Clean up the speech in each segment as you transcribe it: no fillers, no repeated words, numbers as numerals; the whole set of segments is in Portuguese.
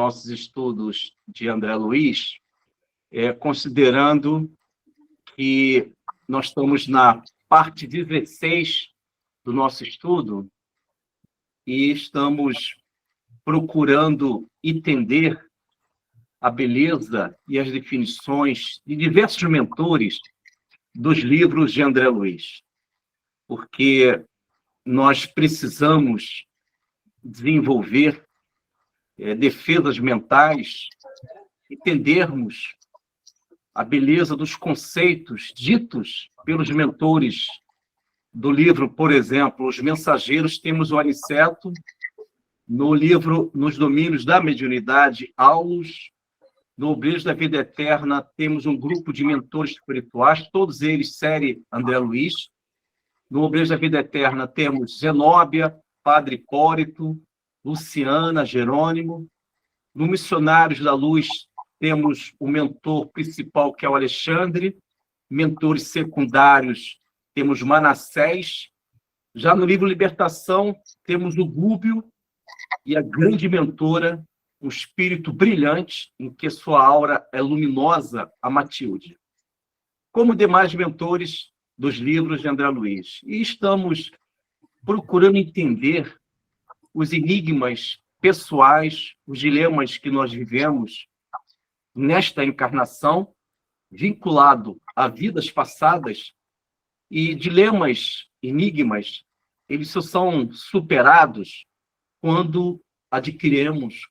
nossos estudos de André Luiz, considerando que nós estamos na parte 16 do nosso estudo e estamos procurando entender a beleza e as definições de diversos mentores dos livros de André Luiz, porque nós precisamos desenvolver defesas mentais, entendermos a beleza dos conceitos ditos pelos mentores do livro, por exemplo, Os Mensageiros, temos o Aniceto, no livro Nos Domínios da Mediunidade, Aulus, no Obreiros da Vida Eterna, temos um grupo de mentores espirituais, todos eles série André Luiz. No Obreiros da Vida Eterna temos Zenóbia, Padre Hipólito, Luciana, Jerônimo. No Missionários da Luz temos o mentor principal, que é o Alexandre. Mentores secundários temos Manassés. Já no livro Libertação temos o Gúbio e a grande mentora, um espírito brilhante, em que sua aura é luminosa, a Matilde. Como demais mentores dos livros de André Luiz. E estamos procurando entender os enigmas pessoais, os dilemas que nós vivemos nesta encarnação, vinculado a vidas passadas, e dilemas, enigmas, eles só são superados quando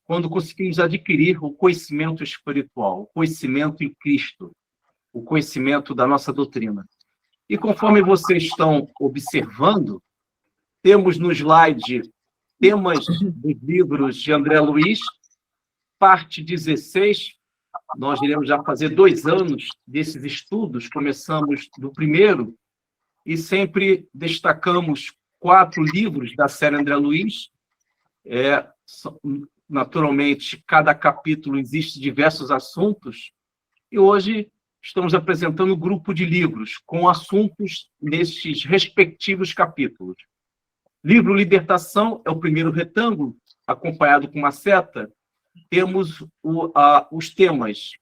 quando conseguimos adquirir o conhecimento espiritual, o conhecimento em Cristo, o conhecimento da nossa doutrina. E conforme vocês estão observando, temos no slide temas dos livros de André Luiz, parte 16. Nós iremos já fazer 2 anos desses estudos, começamos do primeiro, e sempre destacamos 4 livros da série André Luiz. Naturalmente, cada capítulo existe diversos assuntos, e hoje estamos apresentando um grupo de livros com assuntos nesses respectivos capítulos. Livro Libertação é o primeiro retângulo, acompanhado com uma seta. Temos os temas,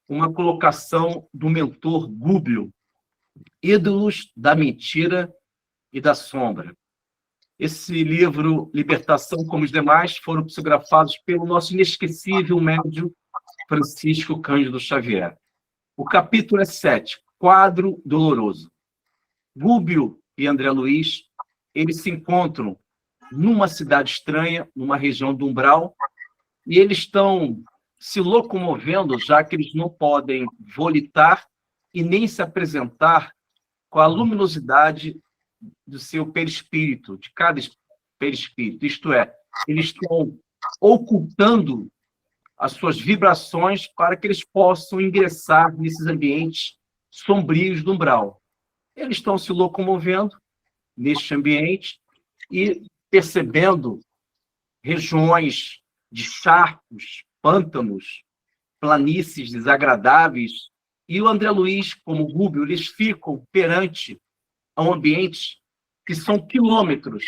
uma colocação do mentor Gúbio, Ídolos da Mentira e da Sombra. Esse livro, Libertação, como os demais, foram psicografados pelo nosso inesquecível médium Francisco Cândido Xavier. O capítulo é 7, Quadro Doloroso. Gúbio e André Luiz, eles se encontram numa cidade estranha, numa região do umbral, e eles estão se locomovendo, já que eles não podem volitar e nem se apresentar com a luminosidade do seu perispírito, de cada perispírito. Isto é, eles estão ocultando as suas vibrações para que eles possam ingressar nesses ambientes sombrios do umbral. Eles estão se locomovendo neste ambiente e percebendo regiões de charcos, pântanos, planícies desagradáveis, e o André Luiz, como o Gúbio, eles ficam perante a um ambiente que são quilômetros.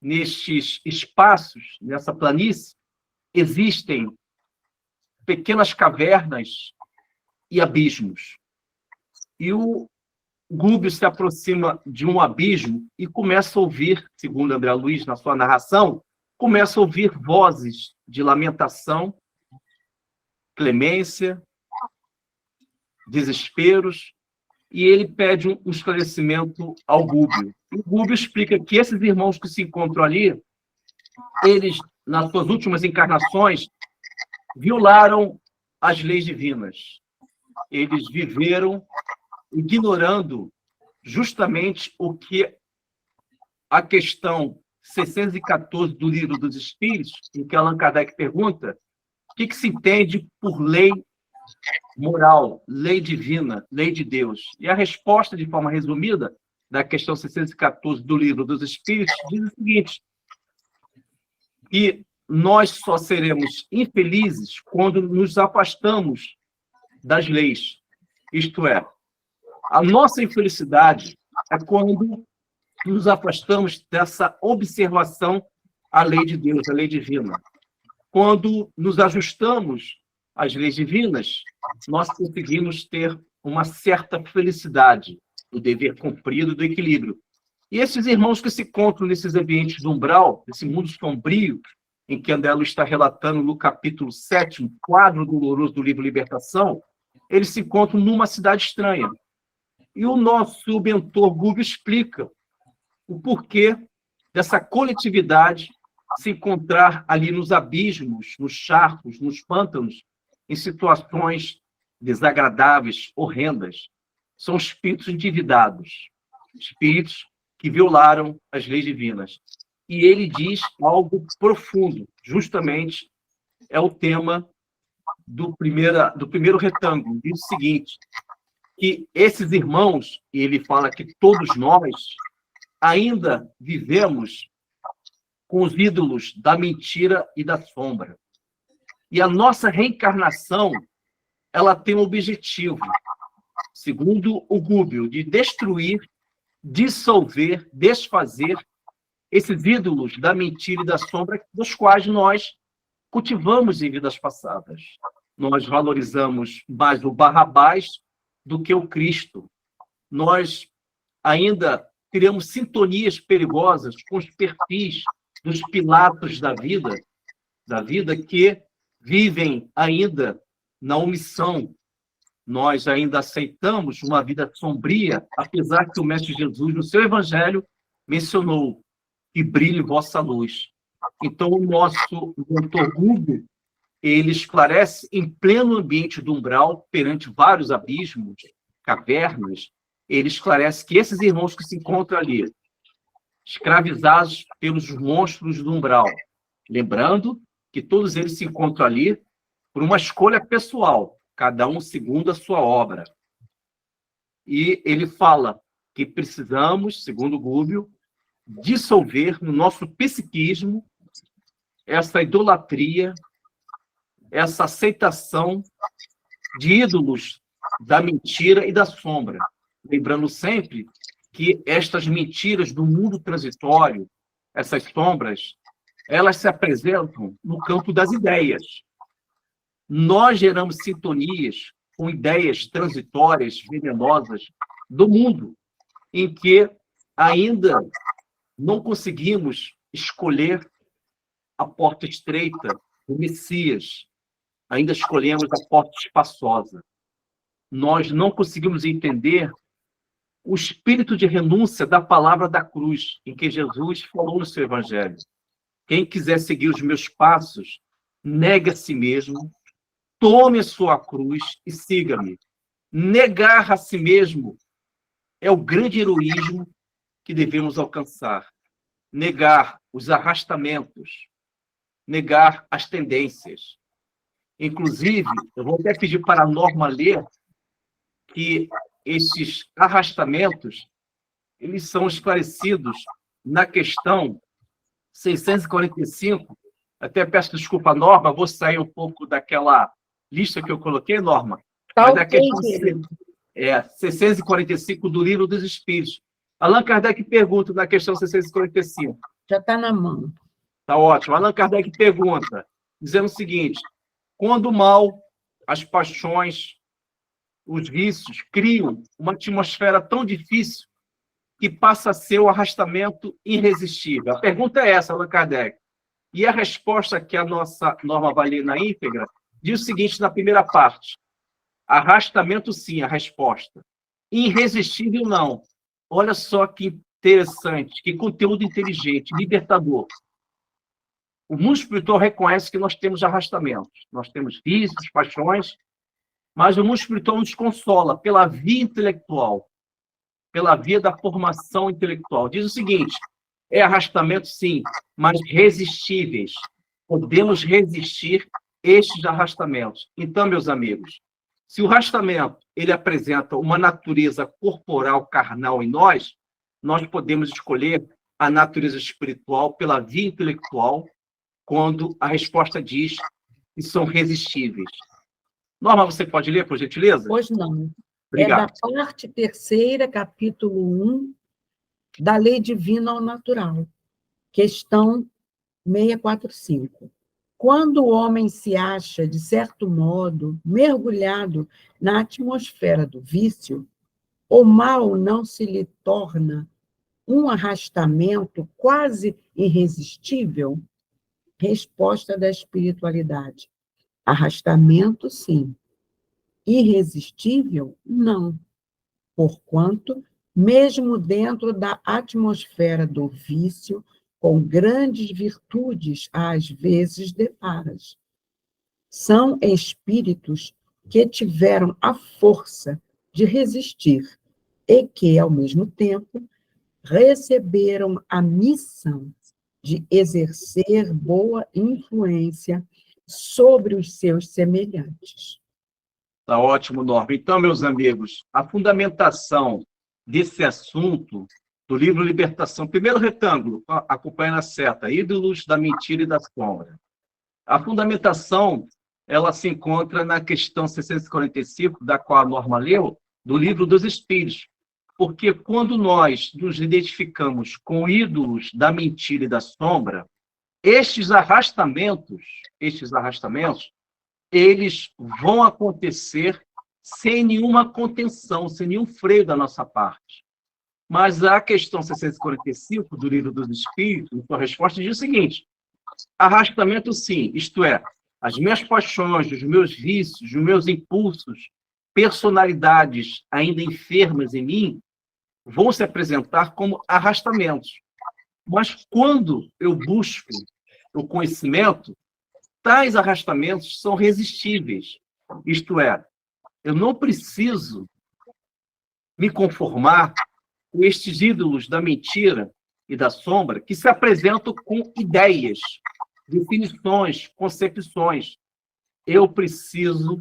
Nestes espaços, nessa planície, existem pequenas cavernas e abismos. E o Gúbio se aproxima de um abismo e começa a ouvir, segundo André Luiz, na sua narração, começa a ouvir vozes de lamentação, clemência, desesperos, e ele pede um esclarecimento ao Gúbio. O Gúbio explica que esses irmãos que se encontram ali, eles, nas suas últimas encarnações, violaram as leis divinas. Eles viveram ignorando justamente o que a questão 614 do Livro dos Espíritos, em que Allan Kardec pergunta o que se entende por lei moral, lei divina, lei de Deus. E a resposta, de forma resumida, da questão 614 do Livro dos Espíritos, diz o seguinte: que nós só seremos infelizes quando nos afastamos das leis. Isto é, a nossa infelicidade é quando nos afastamos dessa observação à lei de Deus, à lei divina. quando nos ajustamos às leis divinas, nós conseguimos ter uma certa felicidade do dever cumprido, do equilíbrio. E esses irmãos que se encontram nesses ambientes do umbral, nesse mundo sombrio, em que André Luiz está relatando no capítulo 7, quadro doloroso do livro Libertação, eles se encontram numa cidade estranha. E o nosso mentor Gubbio explica o porquê dessa coletividade se encontrar ali nos abismos, nos charcos, nos pântanos, em situações desagradáveis, horrendas. São espíritos endividados, espíritos que violaram as leis divinas. E ele diz algo profundo, justamente é o tema do primeiro retângulo. Diz o seguinte, que esses irmãos, e ele fala que todos nós, ainda vivemos com os ídolos da mentira e da sombra. E a nossa reencarnação, ela tem um objetivo, segundo o Gubbio, de destruir, dissolver, desfazer esses ídolos da mentira e da sombra dos quais nós cultivamos em vidas passadas. Nós valorizamos mais o Barrabás do que o Cristo. Nós ainda criamos sintonias perigosas com os perfis dos Pilatos da vida que vivem ainda na omissão. Nós ainda aceitamos uma vida sombria, apesar que o Mestre Jesus, no seu Evangelho, mencionou que brilhe vossa luz. Então, o nosso mentor Gubbio, ele esclarece em pleno ambiente do umbral, perante vários abismos, cavernas, ele esclarece que esses irmãos que se encontram ali, escravizados pelos monstros do umbral, lembrando que todos eles se encontram ali por uma escolha pessoal, cada um segundo a sua obra. E ele fala que precisamos, segundo Gubbio, dissolver no nosso psiquismo essa idolatria, essa aceitação de ídolos da mentira e da sombra. Lembrando sempre que estas mentiras do mundo transitório, essas sombras, elas se apresentam no campo das ideias. Nós geramos sintonias com ideias transitórias, venenosas do mundo, em que ainda não conseguimos escolher a porta estreita do Messias, ainda escolhemos a porta espaçosa. Nós não conseguimos entender o espírito de renúncia da palavra da cruz, em que Jesus falou no seu Evangelho. Quem quiser seguir os meus passos, negue a si mesmo, tome a sua cruz e siga-me. Negar a si mesmo é o grande heroísmo que devemos alcançar. Negar os arrastamentos, negar as tendências. Inclusive, eu vou até pedir para a Norma ler que esses arrastamentos, eles são esclarecidos na questão 645. Até peço desculpa, Norma, vou sair um pouco daquela lista que eu coloquei, Norma. Tá, mas da questão 645 do Livro dos Espíritos. Allan Kardec pergunta na questão 645. Já está na mão. Está ótimo. Allan Kardec pergunta, dizendo o seguinte, quando o mal, as paixões, os vícios criam uma atmosfera tão difícil que passa a ser o arrastamento irresistível. A pergunta é essa, Allan Kardec. E a resposta que a nossa Norma vai ler na íntegra diz o seguinte na primeira parte. Arrastamento, sim, a resposta. Irresistível, não. Olha só que interessante, que conteúdo inteligente, libertador. O mundo espiritual reconhece que nós temos arrastamentos, nós temos vícios, paixões, mas o mundo espiritual nos consola pela via intelectual, pela via da formação intelectual. Diz o seguinte, é arrastamento, sim, mas resistíveis. Podemos resistir estes arrastamentos. Então, meus amigos, se o arrastamento ele apresenta uma natureza corporal, carnal em nós, nós podemos escolher a natureza espiritual pela via intelectual, quando a resposta diz que são resistíveis. Norma, você pode ler, por gentileza? Pois não. Obrigado. É da parte 3ª, capítulo 1, da Lei Divina ao Natural, questão 645. Quando o homem se acha, de certo modo, mergulhado na atmosfera do vício, o mal não se lhe torna um arrastamento quase irresistível? Resposta da espiritualidade: arrastamento, sim. Irresistível, não. Porquanto, mesmo dentro da atmosfera do vício, com grandes virtudes às vezes deparas. São espíritos que tiveram a força de resistir e que, ao mesmo tempo, receberam a missão de exercer boa influência sobre os seus semelhantes. Tá ótimo, Norma. Então, meus amigos, a fundamentação desse assunto do livro Libertação, primeiro retângulo, acompanhando a seta, Ídolos da Mentira e da Sombra. A fundamentação, ela se encontra na questão 645, da qual a Norma leu, do Livro dos Espíritos. Porque quando nós nos identificamos com ídolos da mentira e da sombra, estes arrastamentos, eles vão acontecer sem nenhuma contenção, sem nenhum freio da nossa parte. Mas a questão 645 do Livro dos Espíritos, sua resposta diz o seguinte: arrastamento, sim, isto é, as minhas paixões, os meus vícios, os meus impulsos, personalidades ainda enfermas em mim, vão se apresentar como arrastamentos. Mas quando eu busco o conhecimento, tais arrastamentos são resistíveis. Isto é, eu não preciso me conformar com estes ídolos da mentira e da sombra que se apresentam com ideias, definições, concepções. Eu preciso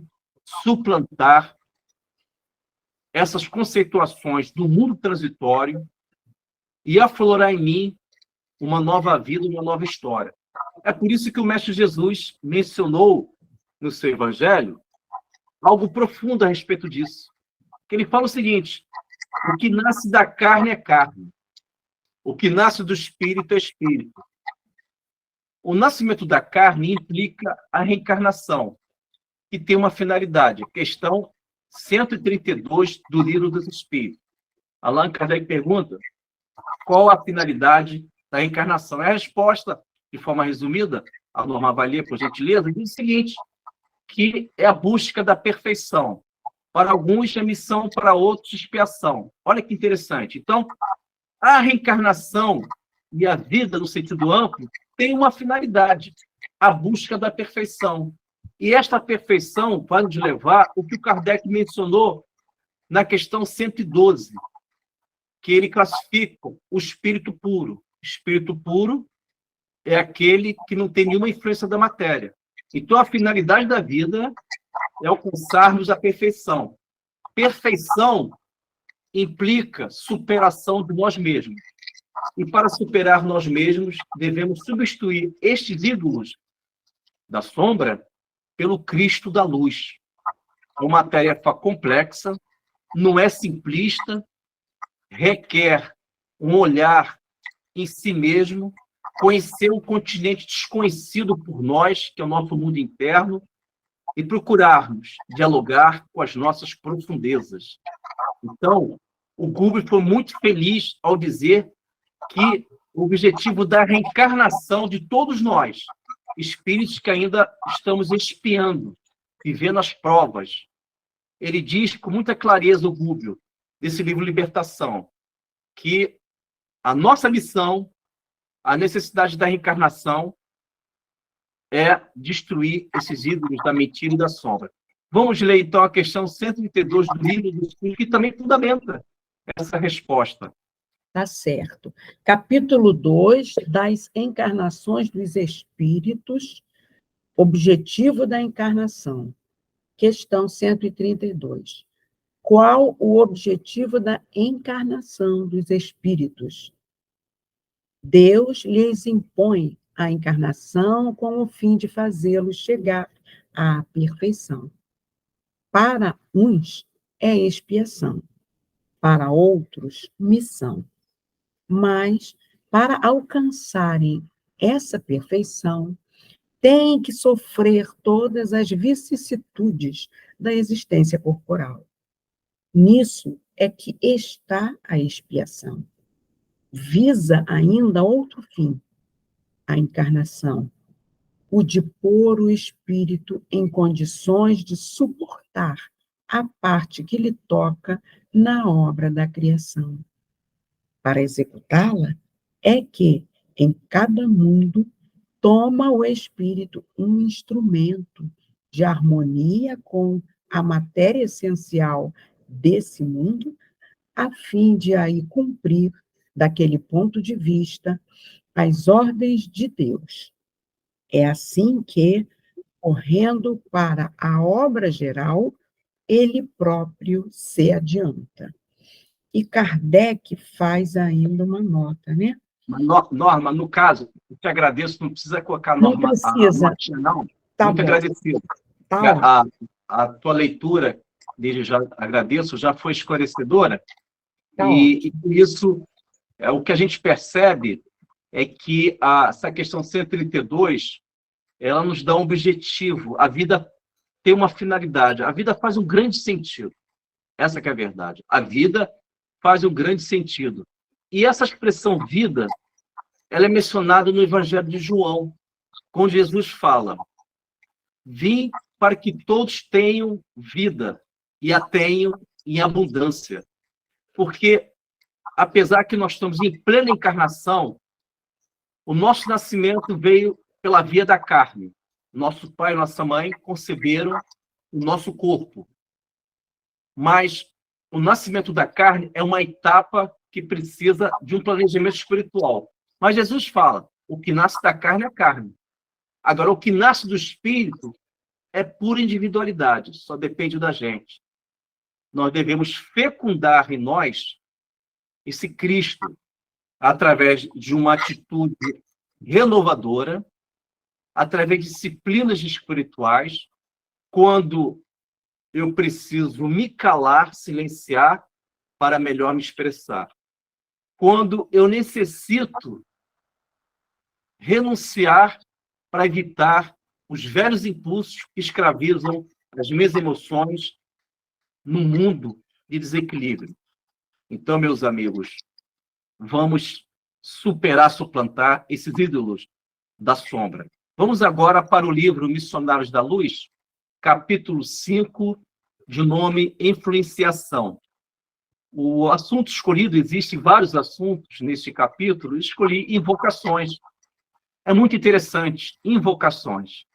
suplantar essas conceituações do mundo transitório e aflorar em mim uma nova vida, uma nova história. É por isso que o Mestre Jesus mencionou no seu Evangelho algo profundo a respeito disso. Que ele fala o seguinte: o que nasce da carne é carne, o que nasce do espírito é espírito. O nascimento da carne implica a reencarnação, que tem uma finalidade. Questão 132 do Livro dos Espíritos. Allan Kardec pergunta: qual a finalidade da reencarnação? A resposta, de forma resumida, a Norma vai ler, por gentileza, diz o seguinte: que é a busca da perfeição. Para alguns, é missão, para outros, expiação. Olha que interessante. Então, a reencarnação e a vida, no sentido amplo, tem uma finalidade: a busca da perfeição. E esta perfeição vai nos levar o que o Kardec mencionou na questão 112, que ele classifica o espírito puro. Espírito puro é aquele que não tem nenhuma influência da matéria. Então, a finalidade da vida é alcançarmos a perfeição. Perfeição implica superação de nós mesmos. E para superar nós mesmos, devemos substituir estes ídolos da sombra pelo Cristo da luz. É uma tarefa complexa, não é simplista, requer um olhar em si mesmo, conhecer um continente desconhecido por nós, que é o nosso mundo interno, e procurarmos dialogar com as nossas profundezas. Então, o Guber foi muito feliz ao dizer que o objetivo da reencarnação de todos nós, espíritos que ainda estamos espiando, vivendo as provas. Ele diz com muita clareza, o Guber, desse livro Libertação, que a nossa missão, a necessidade da reencarnação é destruir esses ídolos da mentira e da sombra. Vamos ler, então, a questão 132 do livro dos Espíritos, que também fundamenta essa resposta. Tá certo. Capítulo 2, das encarnações dos espíritos, objetivo da encarnação. Questão 132. Qual o objetivo da encarnação dos espíritos? Deus lhes impõe a encarnação com o fim de fazê-los chegar à perfeição. Para uns é expiação, para outros, missão. Mas, para alcançarem essa perfeição, tem que sofrer todas as vicissitudes da existência corporal. Nisso é que está a expiação. Visa ainda outro fim, a encarnação, o de pôr o espírito em condições de suportar a parte que lhe toca na obra da criação. Para executá-la, é que, em cada mundo, toma o espírito um instrumento de harmonia com a matéria essencial desse mundo, a fim de aí cumprir, daquele ponto de vista, as ordens de Deus. É assim que, correndo para a obra geral, ele próprio se adianta. E Kardec faz ainda uma nota, né? Norma, no caso, eu te agradeço, não precisa colocar Não Norma, precisa. notinha, não. Tá Muito bom. agradecido. Tá A tua leitura, desde já agradeço, já foi esclarecedora. Tá E por isso, o que a gente percebe é que essa questão 132, ela nos dá um objetivo. A vida tem uma finalidade. A vida faz um grande sentido. Essa que é a verdade. A vida faz um grande sentido. E essa expressão vida, ela é mencionada no Evangelho de João, quando Jesus fala: vim para que todos tenham vida e a tenham em abundância. Porque, apesar que nós estamos em plena encarnação, o nosso nascimento veio pela via da carne. Nosso pai e nossa mãe conceberam o nosso corpo. Mas o nascimento da carne é uma etapa que precisa de um planejamento espiritual. Mas Jesus fala, o que nasce da carne é carne. Agora, o que nasce do espírito é pura individualidade, só depende da gente. Nós devemos fecundar em nós esse Cristo através de uma atitude renovadora, através de disciplinas espirituais, quando eu preciso me calar, silenciar, para melhor me expressar. Quando eu necessito renunciar para evitar os velhos impulsos que escravizam as minhas emoções num mundo de desequilíbrio. Então, meus amigos, vamos superar, suplantar esses ídolos da sombra. Vamos agora para o livro Missionários da Luz, capítulo 5, de nome Influenciação. O assunto escolhido, existem vários assuntos neste capítulo, escolhi invocações. É muito interessante, invocações.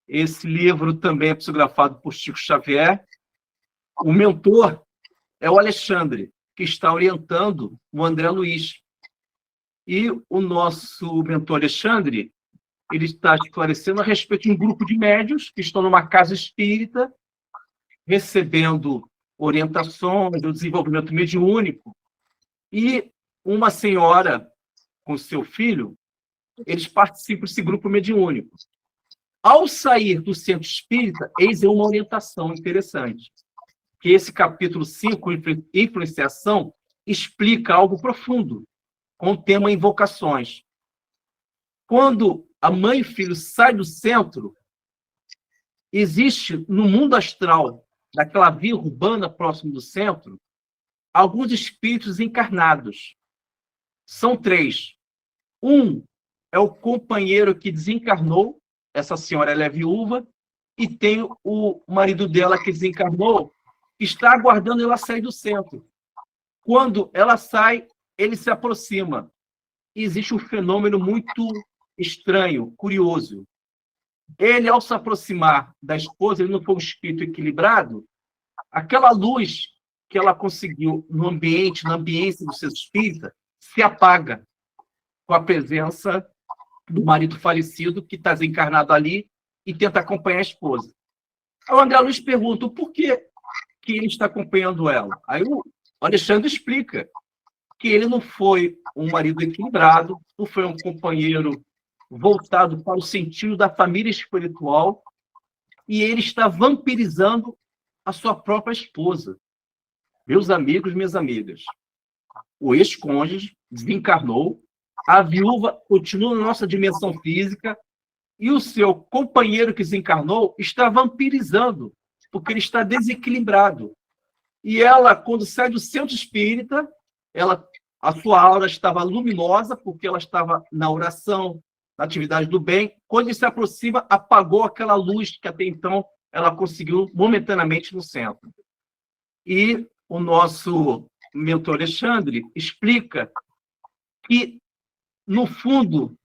Esse livro também é psicografado por Chico Xavier. O mentor é o Alexandre, que está orientando o André Luiz. E o nosso mentor Alexandre, ele está esclarecendo a respeito de um grupo de médiuns que estão numa casa espírita, recebendo orientações do desenvolvimento mediúnico, e uma senhora com seu filho, eles participam desse grupo mediúnico. Ao sair do centro espírita, eis uma orientação interessante, que esse capítulo 5, Influenciação, explica algo profundo, com o tema invocações. Quando a mãe e o filho saem do centro, existe no mundo astral, daquela via urbana próximo do centro, alguns espíritos encarnados. São 3. Um é o companheiro que desencarnou, essa senhora ela é viúva, e tem o marido dela que desencarnou, que está aguardando ela sair do centro. Quando ela sai, ele se aproxima. E existe um fenômeno muito estranho, curioso. Ele, ao se aproximar da esposa, ele não foi um espírito equilibrado, aquela luz que ela conseguiu no ambiente, na ambiência do seu espírito, se apaga com a presença do marido falecido que está desencarnado ali e tenta acompanhar a esposa. Aí o André Luiz pergunta por que ele está acompanhando ela. Aí o Alexandre explica que ele não foi um marido equilibrado, não foi um companheiro voltado para o sentido da família espiritual, e ele está vampirizando a sua própria esposa. Meus amigos, minhas amigas, o ex-cônjuge desencarnou, a viúva continua na nossa dimensão física, e o seu companheiro que desencarnou está vampirizando, porque ele está desequilibrado. E ela, quando sai do centro espírita, a sua aura estava luminosa, porque ela estava na oração, na atividade do bem. Quando ele se aproxima, apagou aquela luz que até então ela conseguiu momentaneamente no centro. E o nosso mentor Alexandre explica que, no fundo,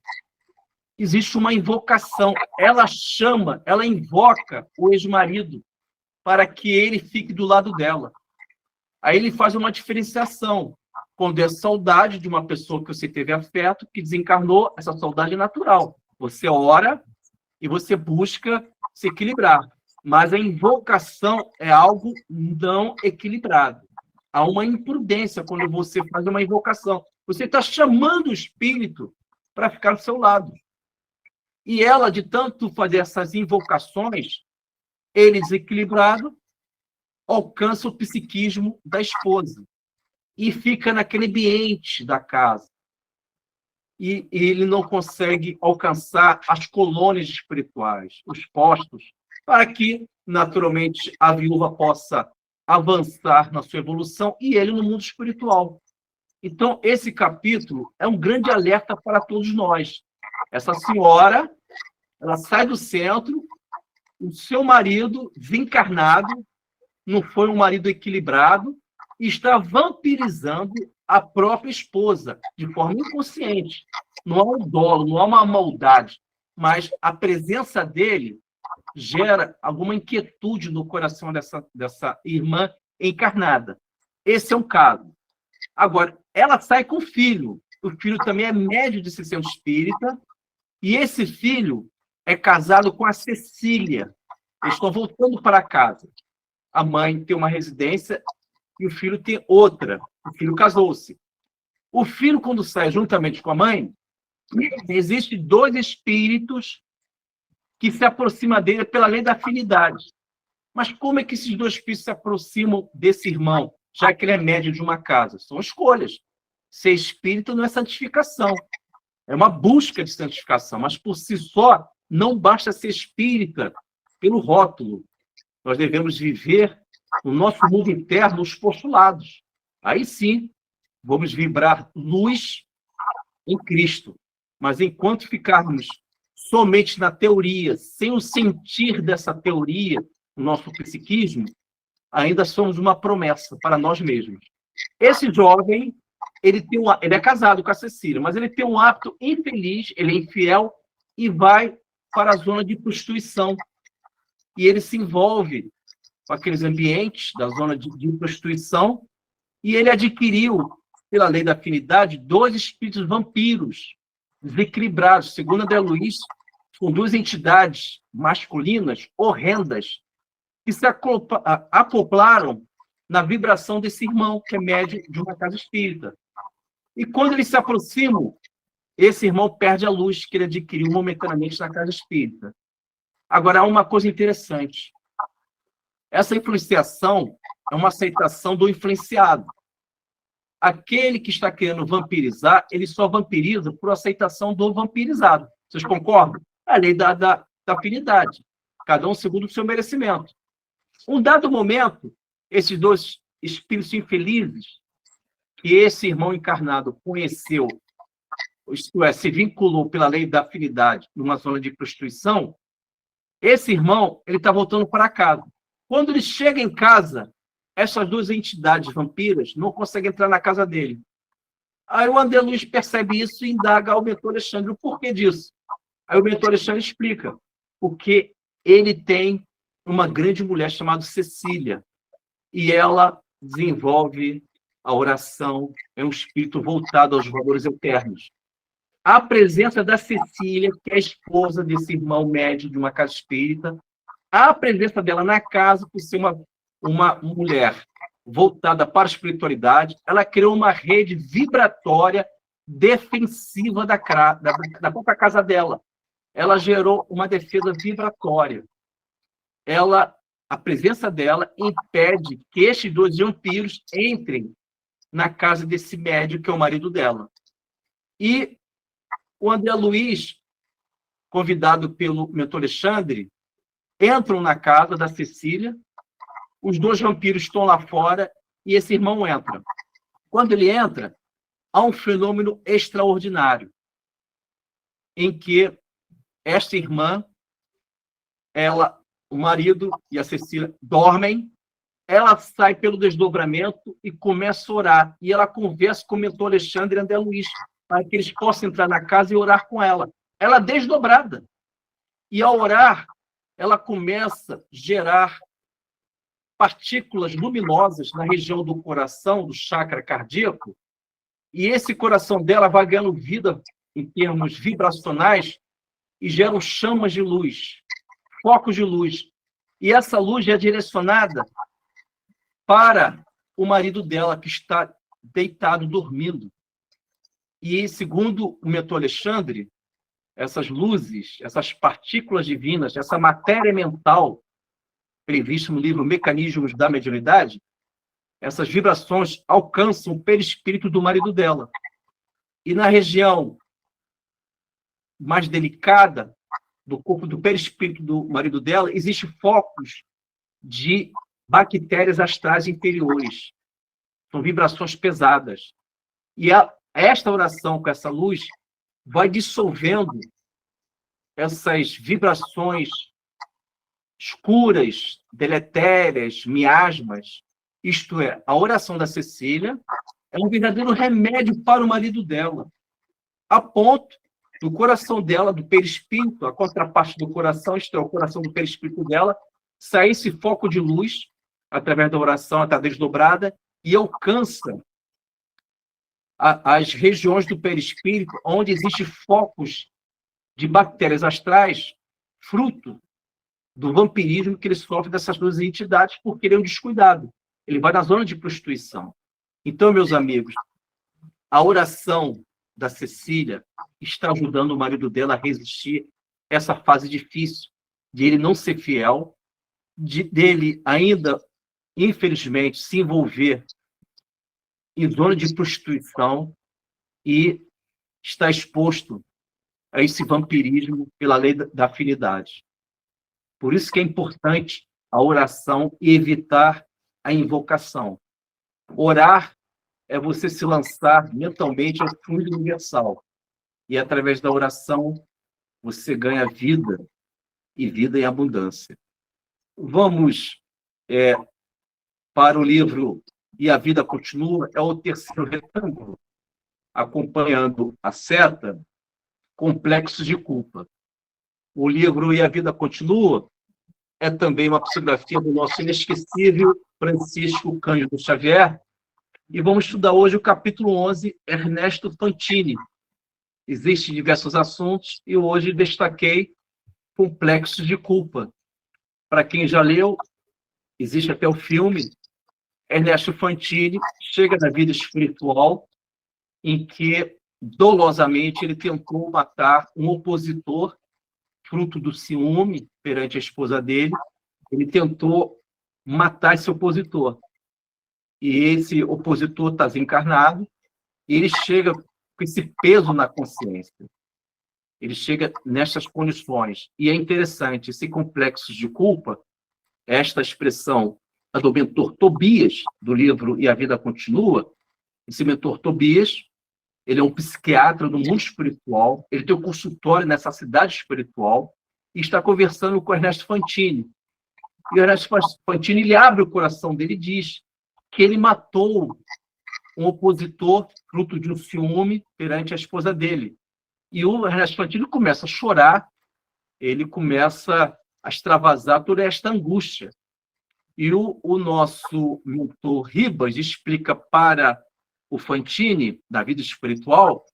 existe uma invocação. Ela chama, ela invoca o ex-marido para que ele fique do lado dela. Aí ele faz uma diferenciação. Quando é saudade de uma pessoa que você teve afeto, que desencarnou, essa saudade é natural. Você ora e você busca se equilibrar. Mas a invocação é algo não equilibrado. Há uma imprudência quando você faz uma invocação. Você está chamando o espírito para ficar do seu lado. E ela, de tanto fazer essas invocações, ele desequilibrado, alcança o psiquismo da esposa e fica naquele ambiente da casa. E ele não consegue alcançar as colônias espirituais, os postos, para que, naturalmente, a viúva possa avançar na sua evolução e ele no mundo espiritual. Então, esse capítulo é um grande alerta para todos nós. Essa senhora, ela sai do centro, o seu marido, desencarnado, não foi um marido equilibrado, e está vampirizando a própria esposa, de forma inconsciente. Não há um dolo, não há uma maldade, mas a presença dele gera alguma inquietude no coração dessa irmã encarnada. Esse é um caso. Agora, ela sai com o filho. O filho também é médio de centro espírita, e esse filho é casado com a Cecília. Eles estão voltando para casa. A mãe tem uma residência e o filho tem outra. O filho casou-se. O filho, quando sai juntamente com a mãe, existem dois espíritos que se aproximam dele pela lei da afinidade. Mas como é que esses dois espíritos se aproximam desse irmão, já que ele é médio de uma casa? São escolhas. Ser espírito não é santificação. É uma busca de santificação, mas por si só não basta ser espírita pelo rótulo. Nós devemos viver o nosso mundo interno, os postulados. Aí sim, vamos vibrar luz em Cristo. Mas enquanto ficarmos somente na teoria, sem o sentir dessa teoria, o nosso psiquismo, ainda somos uma promessa para nós mesmos. Esse jovem, ele é casado com a Cecília, mas ele tem um hábito infeliz, ele é infiel e vai para a zona de prostituição. E ele se envolve com aqueles ambientes da zona de prostituição e ele adquiriu, pela lei da afinidade, dois espíritos vampiros desequilibrados. Segundo André Luiz, com duas entidades masculinas horrendas que se acoplaram na vibração desse irmão, que é médio de uma casa espírita. E quando eles se aproximam, esse irmão perde a luz que ele adquiriu momentaneamente na casa espírita. Agora, há uma coisa interessante. Essa influenciação é uma aceitação do influenciado. Aquele que está querendo vampirizar, ele só vampiriza por aceitação do vampirizado. Vocês concordam? É a lei da afinidade. Cada um segundo o seu merecimento. Um dado momento, esses dois espíritos infelizes, que esse irmão encarnado conheceu, isto é, se vinculou pela lei da afinidade numa zona de prostituição, esse irmão ele está voltando para casa. Quando ele chega em casa, essas duas entidades vampiras não conseguem entrar na casa dele. Aí o André Luiz percebe isso e indaga ao mentor Alexandre o porquê disso. Aí o mentor Alexandre explica. Porque ele tem uma grande mulher chamada Cecília. E ela desenvolve a oração, é um espírito voltado aos valores eternos. A presença da Cecília, que é a esposa desse irmão médio de uma casa espírita, a presença dela na casa, por ser uma mulher voltada para a espiritualidade, ela criou uma rede vibratória defensiva da própria casa dela. Ela gerou uma defesa vibratória. A presença dela impede que estes dois vampiros entrem na casa desse médium que é o marido dela. E o André Luiz convidado pelo mentor Alexandre, entram na casa da Cecília, os dois vampiros estão lá fora e esse irmão entra. Quando ele entra, há um fenômeno extraordinário, em que esta irmã, o marido e a Cecília dormem, ela sai pelo desdobramento e começa a orar. E ela conversa com o mentor Alexandre e André Luiz, para que eles possam entrar na casa e orar com ela. Ela desdobrada. E ao orar, ela começa a gerar partículas luminosas na região do coração, do chakra cardíaco, e esse coração dela vai ganhando vida em termos vibracionais e geram chamas de luz, focos de luz. E essa luz é direcionada para o marido dela, que está deitado, dormindo. E, segundo o mentor Alexandre, essas luzes, essas partículas divinas, essa matéria mental, prevista no livro Mecanismos da Mediunidade, essas vibrações alcançam o perispírito do marido dela. E na região mais delicada do corpo do perispírito do marido dela, existem focos de bactérias astrais inferiores. São vibrações pesadas. E esta oração com essa luz vai dissolvendo essas vibrações escuras, deletérias, miasmas. Isto é, a oração da Cecília é um verdadeiro remédio para o marido dela, a ponto do coração dela, do perispírito, a contraparte do coração, isto é, o coração do perispírito dela, sair esse foco de luz através da oração, está desdobrada, e alcança as regiões do perispírito onde existem focos de bactérias astrais, fruto do vampirismo que ele sofre dessas duas entidades porque ele é um descuidado. Ele vai na zona de prostituição. Então, meus amigos, a oração da Cecília está ajudando o marido dela a resistir essa fase difícil de ele não ser fiel, dele ainda, infelizmente, se envolver em zona de prostituição e estar exposto a esse vampirismo pela lei da afinidade. Por isso que é importante a oração e evitar a invocação. Orar é você se lançar mentalmente ao fluido universal. E através da oração, você ganha vida, e vida em abundância. Vamos para o livro E a Vida Continua, é o terceiro retângulo, acompanhando a seta, Complexos de Culpa. O livro E a Vida Continua é também uma psicografia do nosso inesquecível Francisco Cândido Xavier, e vamos estudar hoje o capítulo 11, Ernesto Fantini. Existem diversos assuntos, e hoje destaquei Complexos de Culpa. Para quem já leu, existe até o filme, Ernesto Fantini chega na vida espiritual em que, dolosamente, ele tentou matar um opositor, fruto do ciúme perante a esposa dele. Ele tentou matar esse opositor. E esse opositor está desencarnado, e ele chega com esse peso na consciência. Ele chega nessas condições. E é interessante, esse complexo de culpa, esta expressão a do mentor Tobias, do livro E a Vida Continua. Esse mentor Tobias, ele é um psiquiatra do mundo espiritual, ele tem um consultório nessa cidade espiritual e está conversando com o Ernesto Fantini. E o Ernesto Fantini, ele abre o coração dele e diz que ele matou um opositor fruto de um ciúme perante a esposa dele. E o Ernesto Fantini começa a chorar, ele começa a extravasar toda esta angústia. E o nosso mentor Ribas explica para o Fantini, da vida espiritual,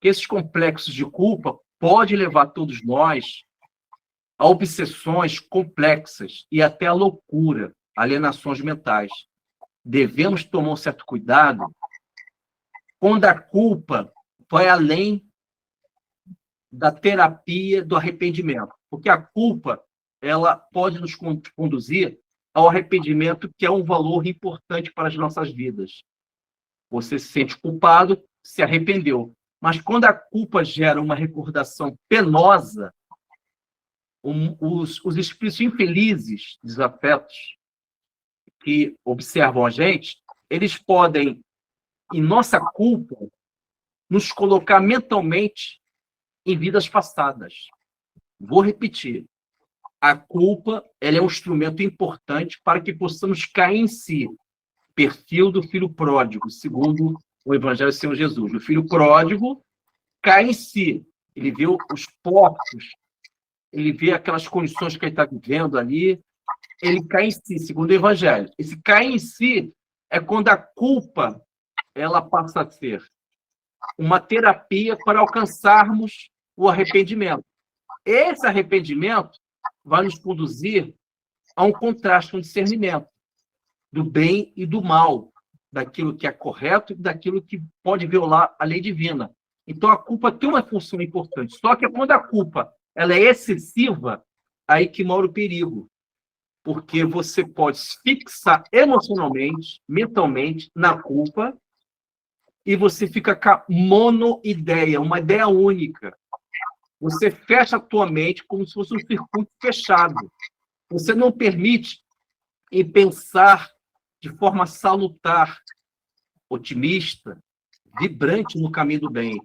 que esses complexos de culpa podem levar todos nós a obsessões complexas e até a loucura, alienações mentais. Devemos tomar um certo cuidado quando a culpa vai além da terapia do arrependimento, porque a culpa ela pode nos conduzir ao arrependimento, que é um valor importante para as nossas vidas. Você se sente culpado, se arrependeu. Mas quando a culpa gera uma recordação penosa, Os espíritos infelizes, desafetos, que observam a gente, eles podem, em nossa culpa, nos colocar mentalmente em vidas passadas. Vou repetir. A culpa, ela é um instrumento importante para que possamos cair em si. Perfil do filho pródigo, segundo o Evangelho do Senhor Jesus. O filho pródigo cai em si. Ele vê os porcos, ele vê aquelas condições que ele está vivendo ali, ele cai em si, segundo o Evangelho. Esse cair em si é quando a culpa ela passa a ser uma terapia para alcançarmos o arrependimento. Esse arrependimento vai nos conduzir a um contraste, um discernimento do bem e do mal, daquilo que é correto e daquilo que pode violar a lei divina. Então, a culpa tem uma função importante. Só que quando a culpa ela é excessiva, aí que mora o perigo. Porque você pode se fixar emocionalmente, mentalmente, na culpa, e você fica com a monoideia, uma ideia única. Você fecha a tua mente como se fosse um circuito fechado. Você não permite pensar de forma salutar, otimista, vibrante no caminho do bem.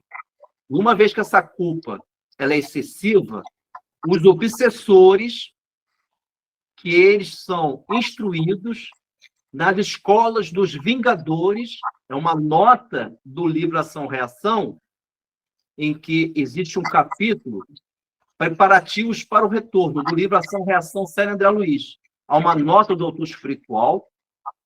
Uma vez que essa culpa ela é excessiva, os obsessores, que eles são instruídos nas escolas dos vingadores, é uma nota do livro Ação-Reação, em que existe um capítulo, preparativos para o retorno, do livro Ação-Reação, série André Luiz. Há uma nota do autor espiritual,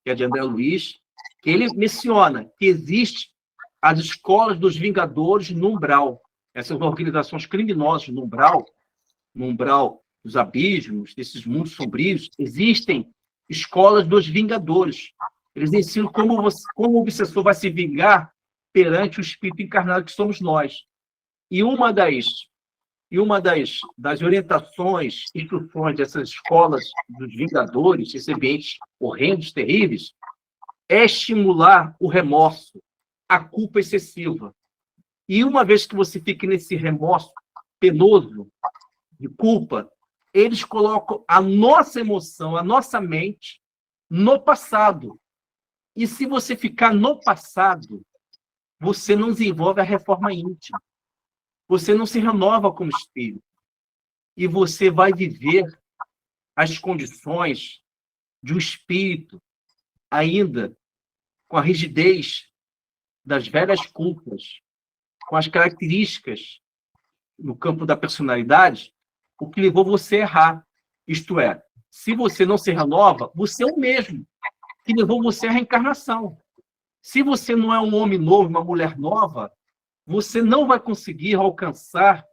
que é de André Luiz, que ele menciona que existe as escolas dos vingadores no umbral. Essas organizações criminosas no umbral dos abismos, desses mundos sombrios, existem escolas dos vingadores. Eles ensinam como o obsessor vai se vingar perante o espírito encarnado que somos nós. E uma das orientações, instruções dessas escolas dos vingadores, esses ambientes horrendos, terríveis, é estimular o remorso, a culpa excessiva. E uma vez que você fique nesse remorso penoso, de culpa, eles colocam a nossa emoção, a nossa mente, no passado. E se você ficar no passado, você não desenvolve a reforma íntima. Você não se renova como espírito. E você vai viver as condições de um espírito ainda com a rigidez das velhas culpas, com as características no campo da personalidade, o que levou você a errar. Isto é, se você não se renova, você é o mesmo que levou você à reencarnação. Se você não é um homem novo, uma mulher nova, você não vai conseguir alcançar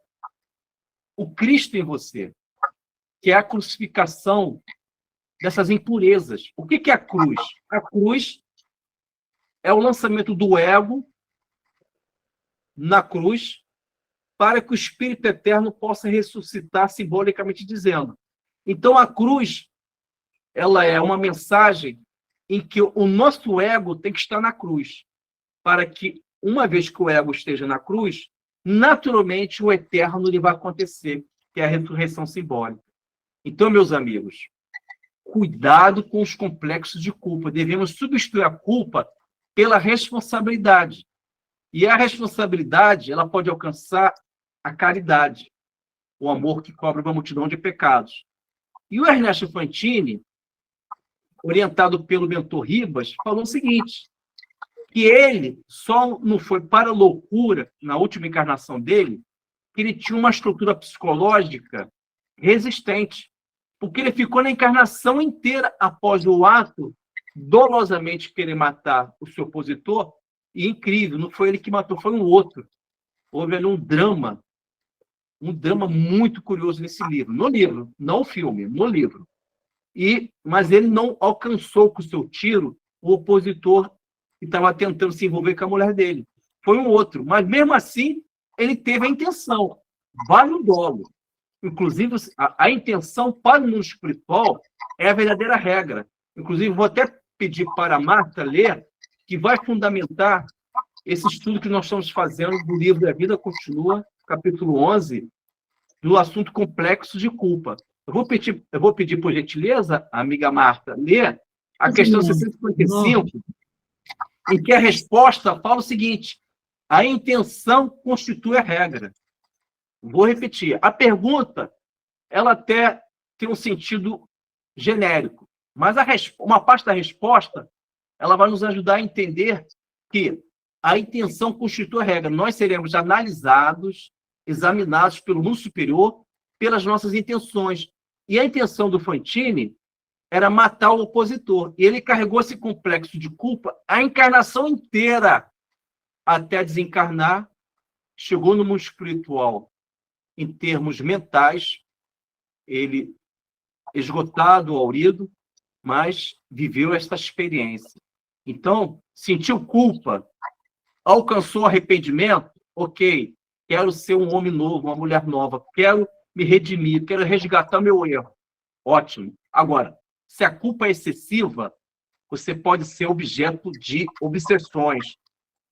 o Cristo em você, que é a crucificação dessas impurezas. O que é a cruz? A cruz é o lançamento do ego na cruz para que o Espírito Eterno possa ressuscitar, simbolicamente dizendo. Então, a cruz ela é uma mensagem em que o nosso ego tem que estar na cruz, para que, uma vez que o ego esteja na cruz, naturalmente o eterno lhe vai acontecer, que é a ressurreição simbólica. Então, meus amigos, cuidado com os complexos de culpa. Devemos substituir a culpa pela responsabilidade. E a responsabilidade, ela pode alcançar a caridade, o amor que cobre uma multidão de pecados. E o Ernesto Fantini, orientado pelo mentor Ribas, falou o seguinte, que ele só não foi para a loucura, na última encarnação dele, que ele tinha uma estrutura psicológica resistente, porque ele ficou na encarnação inteira após o ato dolosamente querer matar o seu opositor, e incrível, não foi ele que matou, foi um outro. Houve ali um drama muito curioso nesse livro, no livro, não o filme, no livro. Mas ele não alcançou com o seu tiro o opositor que estava tentando se envolver com a mulher dele. Foi um outro, mas mesmo assim ele teve a intenção, vale o dolo. Inclusive, a intenção para o mundo espiritual é a verdadeira regra. Inclusive, vou até pedir para a Marta ler, que vai fundamentar esse estudo que nós estamos fazendo do livro A Vida Continua, capítulo 11, do assunto complexo de culpa. Eu vou pedir, por gentileza, a amiga Marta, ler a questão 655, em que a resposta fala o seguinte: a intenção constitui a regra. Vou repetir. A pergunta, ela até tem um sentido genérico, mas uma parte da resposta, ela vai nos ajudar a entender que a intenção constitui a regra. Nós seremos analisados, examinados pelo mundo superior pelas nossas intenções. E a intenção do Fantini era matar o opositor. E ele carregou esse complexo de culpa a encarnação inteira, até desencarnar, chegou no mundo espiritual. Em termos mentais, ele, esgotado, aurido, mas viveu esta experiência. Então, sentiu culpa, alcançou arrependimento, ok, quero ser um homem novo, uma mulher nova, quero me redimir, quero resgatar meu erro. Ótimo. Agora, se a culpa é excessiva, você pode ser objeto de obsessões,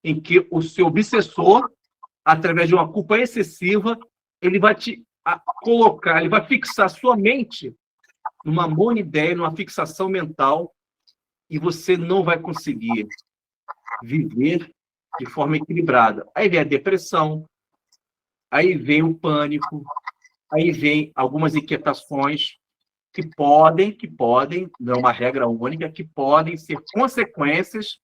em que o seu obsessor, através de uma culpa excessiva, ele vai te colocar, ele vai fixar sua mente numa monoideia, numa fixação mental, e você não vai conseguir viver de forma equilibrada. Aí vem a depressão, aí vem o pânico, aí vem algumas inquietações que podem, não é uma regra única, que podem ser consequências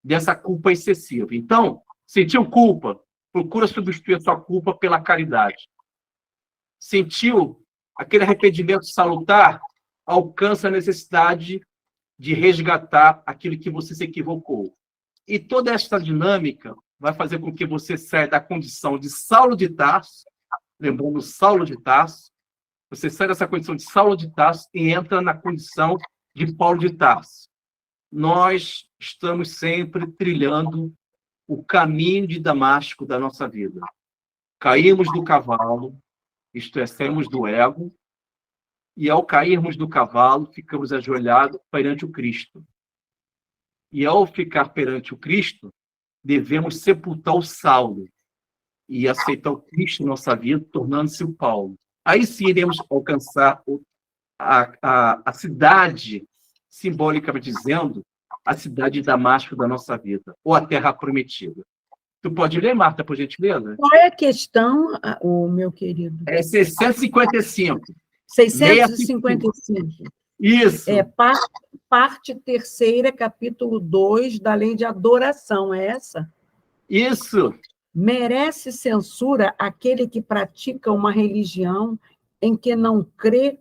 dessa culpa excessiva. Então, sentiu culpa, procura substituir a sua culpa pela caridade. Sentiu aquele arrependimento salutar, alcança a necessidade de resgatar aquilo que você se equivocou. E toda esta dinâmica vai fazer com que você saia da condição de Saulo de Tarso, lembrando Saulo de Tarso, você sai dessa condição de Saulo de Tarso e entra na condição de Paulo de Tarso. Nós estamos sempre trilhando o caminho de Damasco da nossa vida. Caímos do cavalo, isto é, saímos do ego, e ao cairmos do cavalo, ficamos ajoelhados perante o Cristo. E ao ficar perante o Cristo, devemos sepultar o Saulo e aceitar o Cristo em nossa vida, tornando-se o Paulo. Aí sim iremos alcançar a cidade, simbolicamente dizendo, a cidade de Damasco da nossa vida, ou a terra prometida. Tu pode ler, Marta, por gentileza? Qual é a questão, o meu querido? É 655. 655. Isso. É parte terceira, capítulo 2 da lei de adoração, é essa? Isso. Merece censura aquele que pratica uma religião em que não crê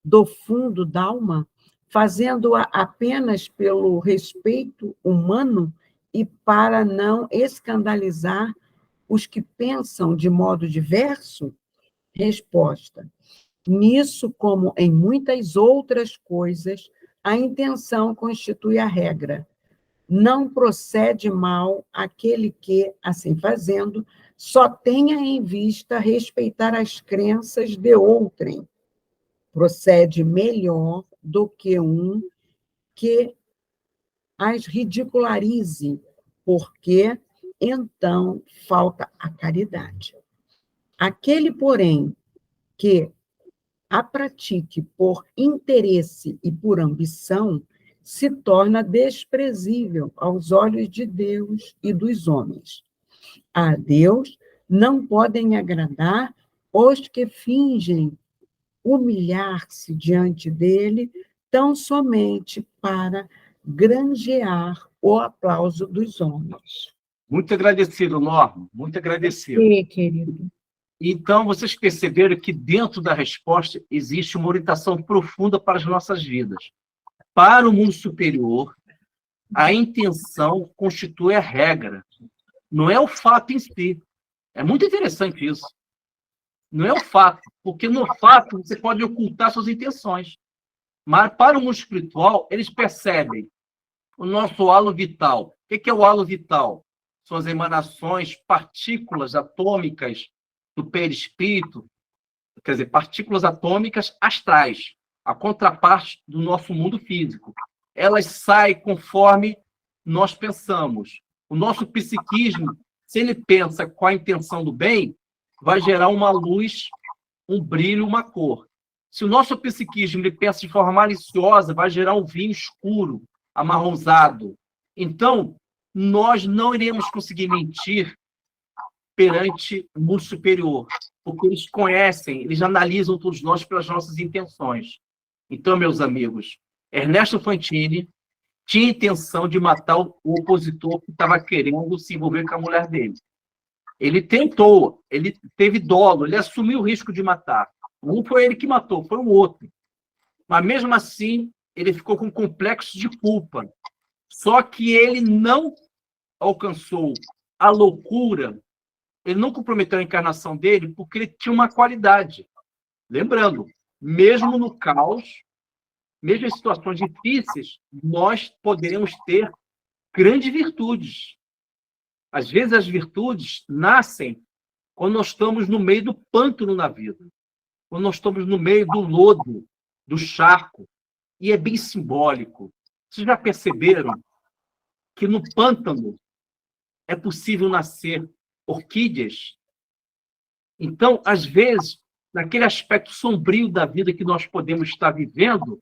do fundo da alma, fazendo-a apenas pelo respeito humano e para não escandalizar os que pensam de modo diverso? Resposta: nisso, como em muitas outras coisas, a intenção constitui a regra. Não procede mal aquele que, assim fazendo, só tenha em vista respeitar as crenças de outrem. Procede melhor do que um que as ridicularize, porque então falta a caridade. Aquele, porém, que a pratique por interesse e por ambição, se torna desprezível aos olhos de Deus e dos homens. A Deus não podem agradar os que fingem humilhar-se diante dele tão somente para granjear o aplauso dos homens. Muito agradecido, Norma, muito agradecido. Sim, querido. Então, vocês perceberam que dentro da resposta existe uma orientação profunda para as nossas vidas. Para o mundo superior, a intenção constitui a regra, não é o fato em si. É muito interessante isso. Não é o fato, porque no fato você pode ocultar suas intenções. Mas para o mundo espiritual, eles percebem o nosso halo vital. O que é o halo vital? São as emanações, partículas atômicas do perispírito, quer dizer, partículas atômicas astrais, a contraparte do nosso mundo físico. Elas saem conforme nós pensamos. O nosso psiquismo, se ele pensa com a intenção do bem, vai gerar uma luz um brilho, uma cor. Se o nosso psiquismo ele pensa de forma maliciosa, vai gerar um vinho escuro, amarronzado. Então, nós não iremos conseguir mentir perante o mundo superior, porque eles conhecem, eles analisam todos nós pelas nossas intenções. Então, meus amigos, Ernesto Fantini tinha intenção de matar o opositor que estava querendo se envolver com a mulher dele. Ele tentou, ele teve dolo, ele assumiu o risco de matar. Não foi ele que matou, foi o outro. Mas, mesmo assim, ele ficou com complexo de culpa. Só que ele não alcançou a loucura, ele não comprometeu a encarnação dele porque ele tinha uma qualidade. Lembrando, mesmo no caos, mesmo em situações difíceis, nós poderemos ter grandes virtudes. Às vezes, as virtudes nascem quando nós estamos no meio do pântano na vida, quando nós estamos no meio do lodo, do charco, e é bem simbólico. Vocês já perceberam que no pântano é possível nascer orquídeas? Então, às vezes, naquele aspecto sombrio da vida que nós podemos estar vivendo,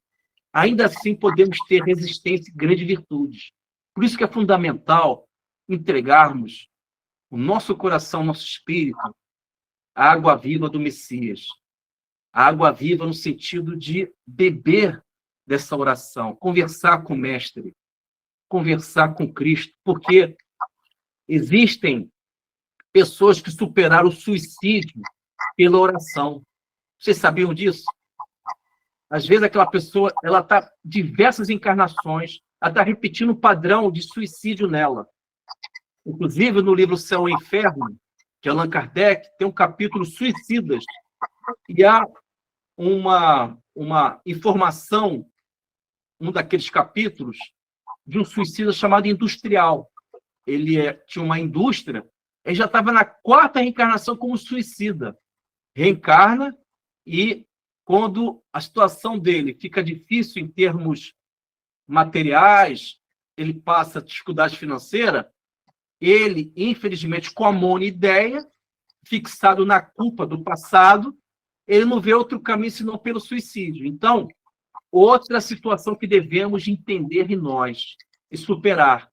ainda assim podemos ter resistência e grandes virtudes. Por isso que é fundamental entregarmos o nosso coração, nosso espírito, à água viva do Messias. A água viva no sentido de beber dessa oração, conversar com o Mestre, conversar com Cristo, porque existem pessoas que superaram o suicídio pela oração. Vocês sabiam disso? Às vezes aquela pessoa ela está diversas encarnações, ela está repetindo o padrão de suicídio nela. Inclusive, no livro Céu e Inferno, de Allan Kardec, tem um capítulo Suicidas, e há uma informação, um daqueles capítulos, de um suicida chamado Industrial. Ele tinha uma indústria, ele já estava na 4ª reencarnação como suicida. Reencarna e, quando a situação dele fica difícil em termos materiais, ele passa dificuldade financeira, ele, infelizmente, com a mona ideia, fixado na culpa do passado, ele não vê outro caminho senão pelo suicídio. Então, outra situação que devemos entender em nós e superar.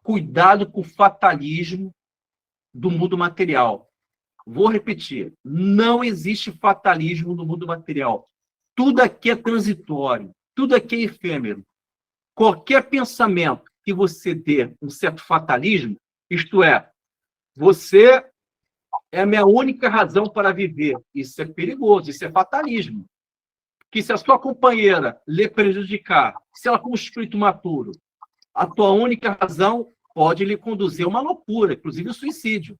Cuidado com o fatalismo do mundo material. Vou repetir, não existe fatalismo no mundo material. Tudo aqui é transitório, tudo aqui é efêmero. Qualquer pensamento que você dê um certo fatalismo, isto é, você é a minha única razão para viver. Isso é perigoso, isso é fatalismo. Que se a sua companheira lhe prejudicar, se ela for um espírito maturo, a tua única razão pode lhe conduzir a uma loucura, inclusive o suicídio.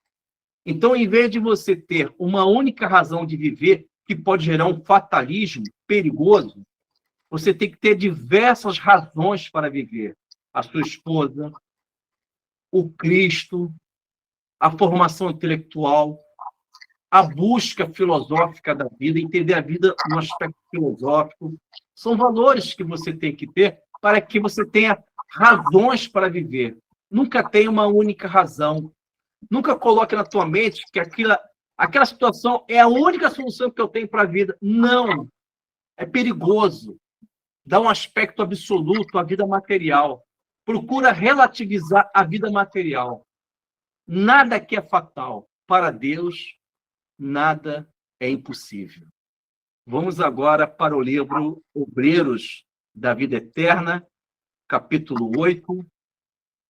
Então, em vez de você ter uma única razão de viver, que pode gerar um fatalismo perigoso, você tem que ter diversas razões para viver. A sua esposa, o Cristo, a formação intelectual, a busca filosófica da vida, entender a vida no aspecto filosófico. São valores que você tem que ter para que você tenha razões para viver. Nunca tenha uma única razão. Nunca coloque na tua mente que aquela situação é a única solução que eu tenho para a vida. Não. É perigoso. Dá um aspecto absoluto à vida material. Procura relativizar a vida material. Nada que é fatal. Para Deus, nada é impossível. Vamos agora para o livro Obreiros da Vida Eterna, capítulo 8,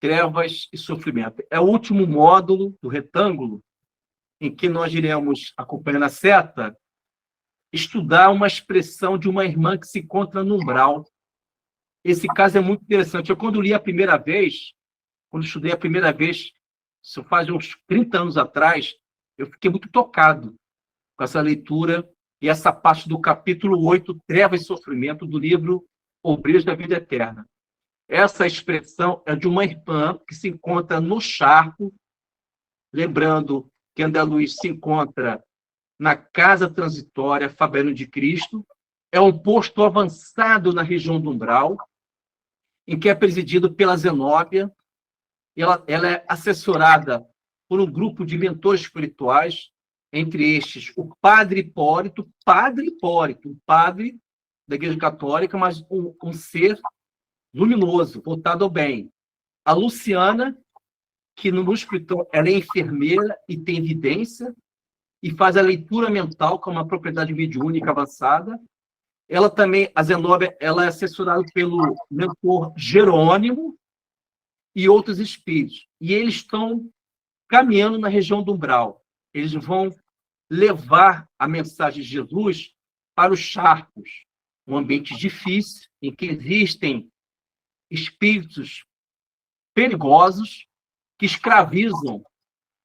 Trevas e Sofrimento. É o último módulo do retângulo em que nós iremos, acompanhando a seta, estudar uma expressão de uma irmã que se encontra no umbral. Esse caso é muito interessante. Eu, quando li a primeira vez, quando estudei a primeira vez, isso faz uns 30 anos atrás, eu fiquei muito tocado com essa leitura e essa parte do capítulo 8, Trevas e Sofrimento, do livro Obreiros da Vida Eterna. Essa expressão é de uma irmã que se encontra no charco, lembrando que André Luiz se encontra na Casa Transitória Fabiano de Cristo, é um posto avançado na região do umbral, em que é presidido pela Zenóbia, ela é assessorada por um grupo de mentores espirituais, entre estes o padre Hipólito, um padre da Igreja Católica, mas um ser luminoso, voltado ao bem. A Luciana, que no escritor ela é enfermeira e tem evidência, e faz a leitura mental com uma propriedade mediúnica avançada. Ela também, a Zenóbia, ela é assessorada pelo mentor Jerônimo e outros espíritos. E eles estão caminhando na região do umbral. Eles vão levar a mensagem de Jesus para os charcos, um ambiente difícil, em que existem espíritos perigosos que escravizam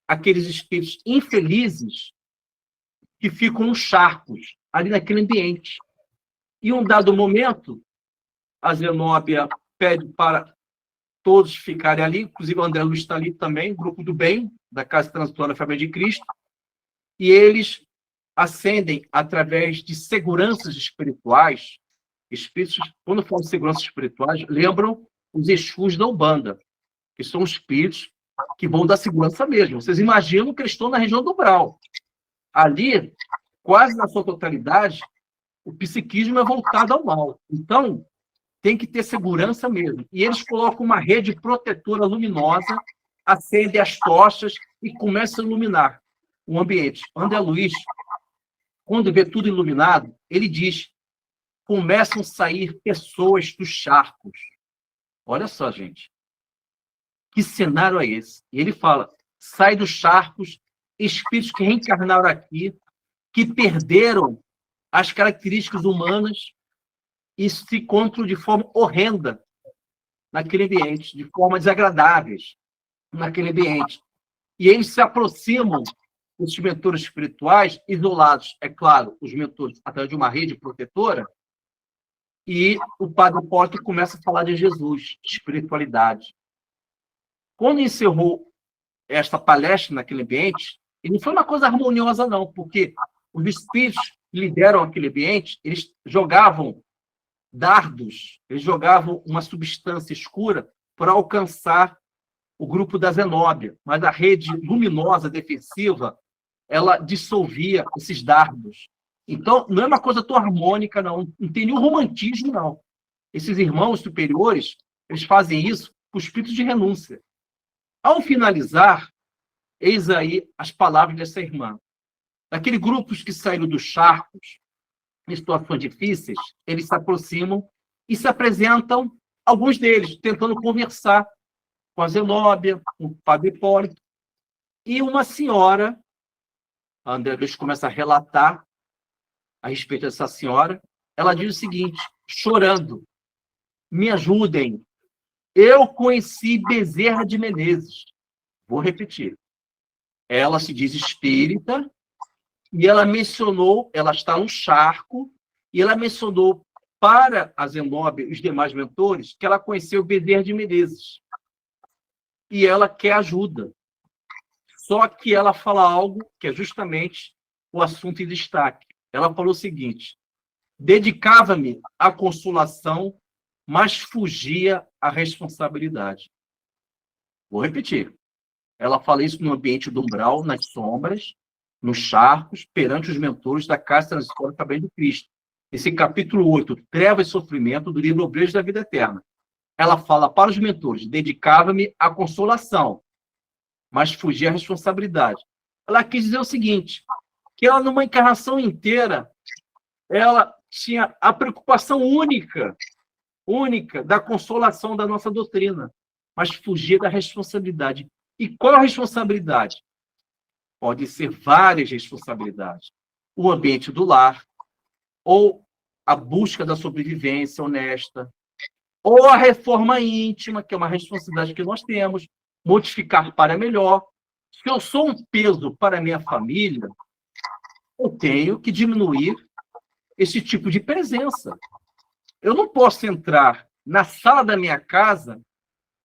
aqueles espíritos infelizes que ficam nos charcos, ali naquele ambiente. E um dado momento, a Zenóbia pede para todos ficarem ali, inclusive o André Luiz está ali também, grupo do bem, da Casa Transitória Família de Cristo, e eles ascendem através de seguranças espirituais. Espíritos, quando falam de seguranças espirituais, lembram os Exus da Umbanda, que são espíritos que vão dar segurança mesmo. Vocês imaginam que eles estão na região do umbral. Ali, quase na sua totalidade, o psiquismo é voltado ao mal. Então, tem que ter segurança mesmo. E eles colocam uma rede protetora luminosa, acendem as tochas e começam a iluminar o ambiente. André Luiz, quando vê tudo iluminado, ele diz: começam a sair pessoas dos charcos. Olha só, gente. Que cenário é esse? E ele fala: sai dos charcos espíritos que reencarnaram aqui, que perderam as características humanas e se encontram de forma horrenda naquele ambiente, de forma desagradáveis naquele ambiente. E eles se aproximam dos mentores espirituais, isolados, é claro, os mentores, através de uma rede protetora, e o padre Hipólito começa a falar de Jesus, de espiritualidade. Quando encerrou esta palestra naquele ambiente, e não foi uma coisa harmoniosa, não, porque os espíritos que lideram aquele ambiente, eles jogavam dardos, eles jogavam uma substância escura para alcançar o grupo da Zenóbia, mas a rede luminosa defensiva, ela dissolvia esses dardos. Então, não é uma coisa tão harmônica, não. Não tem nenhum romantismo, não. Esses irmãos superiores, eles fazem isso com espírito de renúncia. Ao finalizar, eis aí as palavras dessa irmã. Daqueles grupos que saíram dos charcos, em situações difíceis, eles se aproximam e se apresentam, alguns deles, tentando conversar com a Zenóbia, com o padre Hipólito, e uma senhora, a André Luiz começa a relatar a respeito dessa senhora, ela diz o seguinte, chorando: me ajudem, eu conheci Bezerra de Menezes. Vou repetir. Ela se diz espírita, e ela mencionou, ela está no charco, e ela mencionou para a Zenóbia e os demais mentores que ela conheceu Bezerra de Menezes. E ela quer ajuda. Só que ela fala algo que é justamente o assunto em destaque. Ela falou o seguinte: dedicava-me à consolação, mas fugia à responsabilidade. Vou repetir. Ela fala isso no ambiente do umbral, nas sombras, nos charcos, perante os mentores da Casa Transitória Família de Cristo. Esse capítulo 8, Treva e Sofrimento, do livro Obreiros da Vida Eterna. Ela fala para os mentores: dedicava-me à consolação, mas fugia à responsabilidade. Ela quis dizer o seguinte, que ela, numa encarnação inteira, ela tinha a preocupação única da consolação da nossa doutrina, mas fugia da responsabilidade. E qual a responsabilidade? Pode ser várias responsabilidades. O ambiente do lar, ou a busca da sobrevivência honesta, ou a reforma íntima, que é uma responsabilidade que nós temos, modificar para melhor. Se eu sou um peso para a minha família, eu tenho que diminuir esse tipo de presença. Eu não posso entrar na sala da minha casa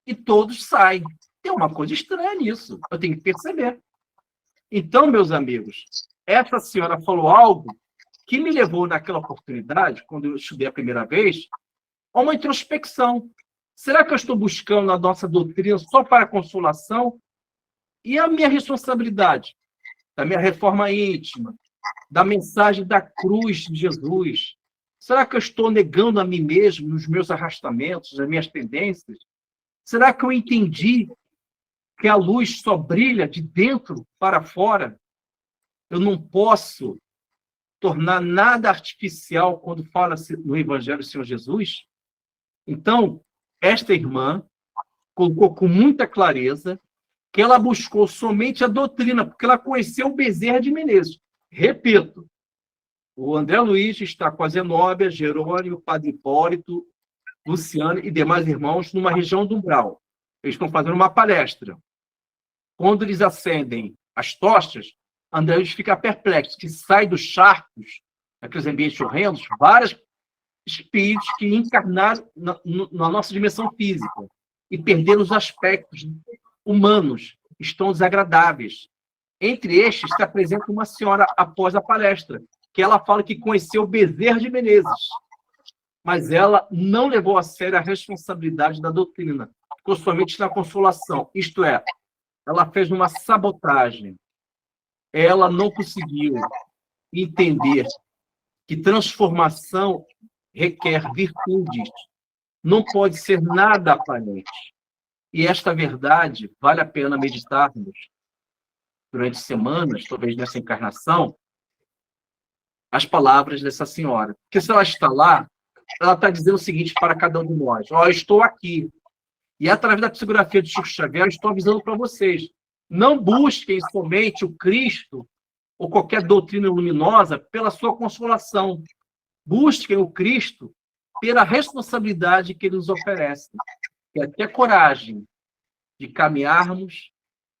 e todos saem. Tem uma coisa estranha nisso. Eu tenho que perceber. Então, meus amigos, essa senhora falou algo que me levou naquela oportunidade, quando eu estudei a primeira vez, a uma introspecção. Será que eu estou buscando na nossa doutrina só para consolação? E a minha responsabilidade? da minha reforma íntima, da mensagem da cruz de Jesus? Será que eu estou negando a mim mesmo nos meus arrastamentos, nas minhas tendências? Será que eu entendi que a luz só brilha de dentro para fora? Eu não posso tornar nada artificial quando fala-se no Evangelho do Senhor Jesus? Então, esta irmã colocou com muita clareza que ela buscou somente a doutrina, porque ela conheceu o Bezerra de Menezes. Repito, o André Luiz está com a Zenóbia, Jerônimo, Padre Hipólito, Luciano e demais irmãos numa região do umbral. Eles estão fazendo uma palestra. Quando eles acendem as tochas, André Luiz fica perplexo, que sai dos charcos, aqueles ambientes horrendos, vários espíritos que encarnaram na nossa dimensão física e perderam os aspectos humanos, estão desagradáveis. Entre estes está presente uma senhora após a palestra, que ela fala que conheceu Bezerra de Menezes, mas ela não levou a sério a responsabilidade da doutrina, ficou somente na consolação, isto é, ela fez uma sabotagem, ela não conseguiu entender que transformação requer virtudes, não pode ser nada aparente. E esta verdade vale a pena meditarmos durante semanas, talvez nessa encarnação, as palavras dessa senhora. Porque se ela está lá, ela está dizendo o seguinte para cada um de nós: ó, eu estou aqui. E através da psicografia de Chico Xavier, eu estou avisando para vocês: não busquem somente o Cristo ou qualquer doutrina luminosa pela sua consolação. Busquem o Cristo pela responsabilidade que ele nos oferece, que é ter coragem de caminharmos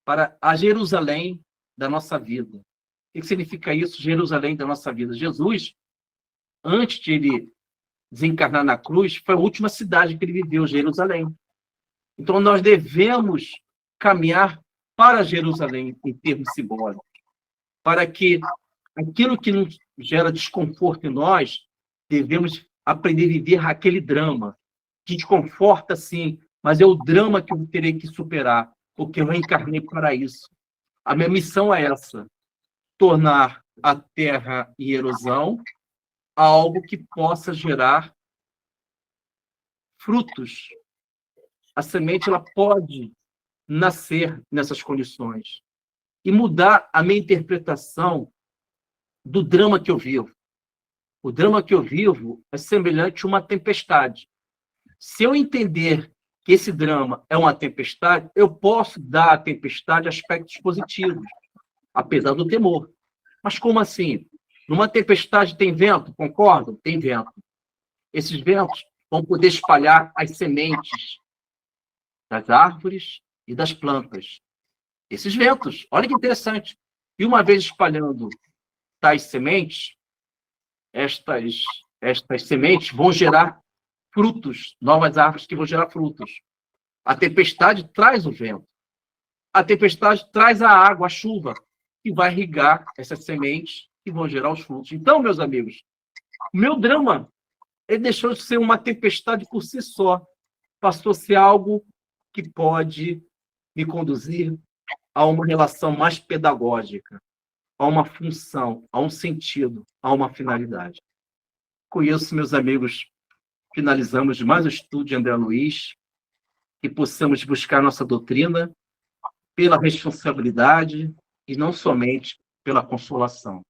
para a Jerusalém da nossa vida. O que significa isso, Jerusalém da nossa vida? Jesus, antes de ele desencarnar na cruz, foi a última cidade que ele viveu, Jerusalém. Então, nós devemos caminhar para Jerusalém, em termos simbólicos, para que aquilo que nos gera desconforto em nós, devemos aprender a viver aquele drama. Desconforta, sim, mas é o drama que eu terei que superar, porque eu reencarnei para isso. A minha missão é essa: tornar a terra em erosão algo que possa gerar frutos. A semente ela pode nascer nessas condições e mudar a minha interpretação do drama que eu vivo. O drama que eu vivo é semelhante a uma tempestade. Se eu entender que esse drama é uma tempestade, eu posso dar à tempestade aspectos positivos, apesar do temor. Mas como assim? Numa tempestade tem vento, concordam? Tem vento. Esses ventos vão poder espalhar as sementes das árvores e das plantas. Esses ventos, olha que interessante. E uma vez espalhando tais sementes, estas sementes vão gerar frutos, novas árvores que vão gerar frutos. A tempestade traz o vento. A tempestade traz a água, a chuva, que vai irrigar essas sementes que vão gerar os frutos. Então, meus amigos, o meu drama, ele deixou de ser uma tempestade por si só. Passou a ser algo que pode me conduzir a uma relação mais pedagógica, a uma função, a um sentido, a uma finalidade. Com isso, meus amigos, finalizamos mais o estudo de André Luiz, e possamos buscar nossa doutrina pela responsabilidade e não somente pela consolação.